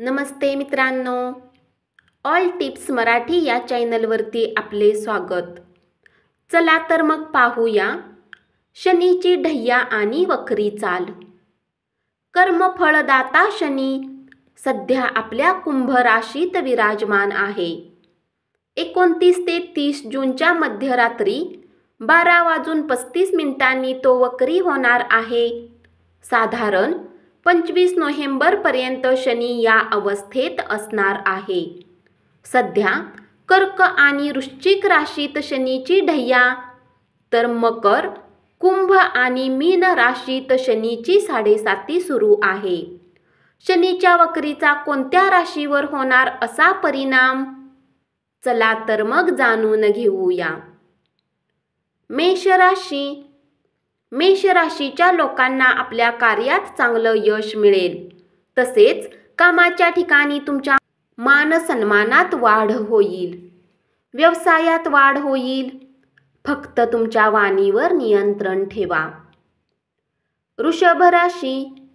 नमस्ते मित्रांनो, all tips Marathi या चॅनलवरती आपले स्वागत. चला तर मग पाहूया शनीची ढैया आणि वक्री चाल. कर्मफळदाता शनी सध्या आपल्या कुंभ राशीत विराजमान आहे. 29 ते 30 जूनच्या मध्यरात्री 12:35 तो वक्री होणार आहे. साधारण 25 नोव्हेंबरपर्यंत शनी या अवस्थेत असणार आहे. सध्या कर्क आणि वृश्चिक राशीत शनीची ढैया, तर मकर, कुंभ आणि मीन राशीत शनीची 7.5 सुरू आहे. शनीच्या वक्रीचा कोणत्या राशीवर होणार असा परिणाम? चला तर मग जाणून घेऊया. मेष राशी. मेष राशीच्या लोकांना आपल्या कार्यात चांगलं यश मिळेल. तसेच कामाच्या ठिकाणी तुमच्या मानसन्मानात वाढ होईल. व्यवसायात वाढ होईल. फक्त तुमच्या वाणीवर नियंत्रण ठेवा. वृषभ राशी.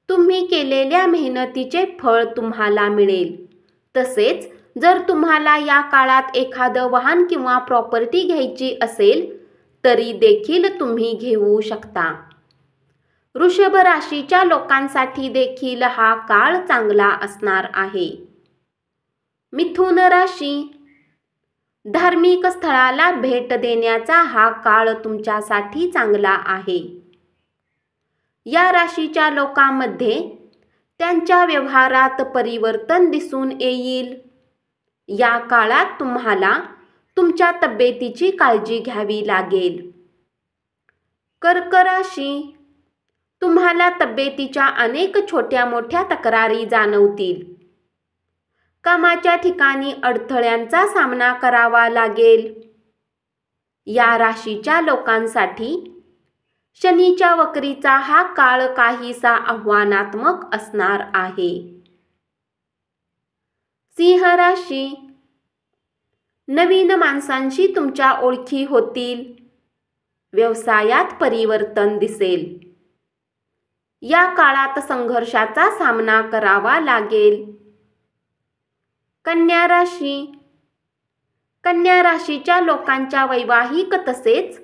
तुम्ही केलेल्या मेहनतीचे फळ तुम्हाला मिळेल. तसेच जर तुम्हाला या काळात एखादं वाहन किंवा प्रॉपर्टी घ्यायची असेल तरी देखील तुम्ही घेऊ शकता. वृषभ राशीच्या लोकांसाठी देखील हा काळ चांगला असणार आहे. मिथुन राशी. धार्मिक स्थळाला भेट देण्याचा हा काळ तुमच्यासाठी चांगला आहे. या राशीच्या लोकांमध्ये त्यांच्या व्यवहारात परिवर्तन दिसून येईल. या काळात तुम्हाला तुमच्या तब्येतीची काळजी घ्यावी लागेल. कर्क राशी. तुम्हाला तब्येतीच्या अनेक छोट्या मोठ्या तक्रारी जाणवतील. कामाच्या ठिकाणी अडथळ्यांचा सामना करावा लागेल. या राशीच्या लोकांसाठी शनीच्या वक्रीचा हा काळ काहीसा आव्हानात्मक असणार आहे. सिंह राशी. नवीन माणसांशी तुमच्या ओळखी होतील. व्यवसायात परिवर्तन दिसेल. या काळात संघर्षाचा सामना करावा लागेल. कन्या राशी. कन्या राशीच्या लोकांच्या वैवाहिक तसेच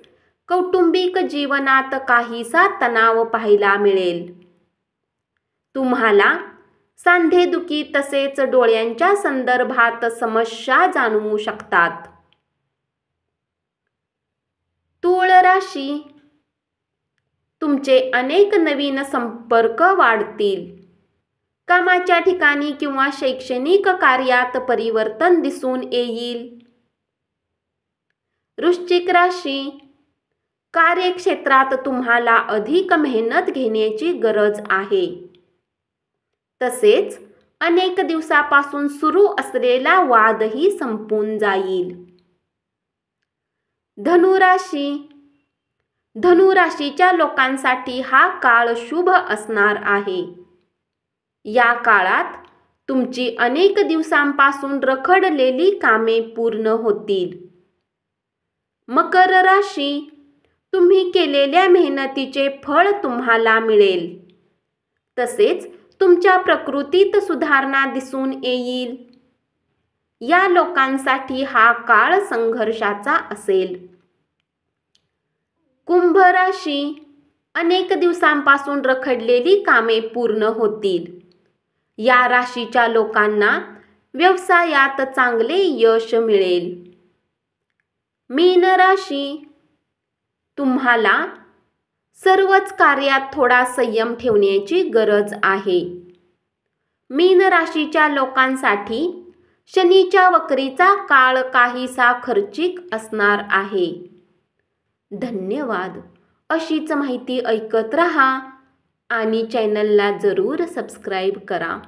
कौटुंबिक जीवनात काहीसा तणाव पाहायला मिळेल. तुम्हाला सांधेदुखी तसेच डोळ्यांच्या संदर्भात समस्या जाणवू शकतात. तूळ राशी. तुमचे अनेक नवीन संपर्क वाढतील. कामाच्या ठिकाणी किंवा शैक्षणिक कार्यात परिवर्तन दिसून येईल. वृश्चिक राशी. कार्यक्षेत्रात तुम्हाला अधिक मेहनत घेण्याची गरज आहे. तसेच अनेक दिवसापासून सुरू असलेला वादही संपून जाईल. धनुराशी. धनुराशीच्या लोकांसाठी हा काळ शुभ असणार आहे. या काळात तुमची अनेक दिवसांपासून रखडलेली कामे पूर्ण होतील. मकर राशी. तुम्ही केलेल्या मेहनतीचे फळ तुम्हाला मिळेल. तसेच तुमच्या प्रकृतीत सुधारणा दिसून येईल. या लोकांसाठी हा काळ संघर्षाचा असेल. कुंभ राशी. अनेक दिवसांपासून रखडलेली कामे पूर्ण होतील. या राशीच्या लोकांना व्यवसायात चांगले यश मिळेल. मीन राशी. तुम्हाला सर्वच कार्यात थोडा संयम ठेवण्याची गरज आहे. मीन राशीच्या लोकांसाठी शनीच्या वक्रीचा काळ काहीसा खर्चिक असणार आहे. धन्यवाद. अशीच माहिती ऐकत रहा आणि चॅनलला जरूर सबस्क्राईब करा.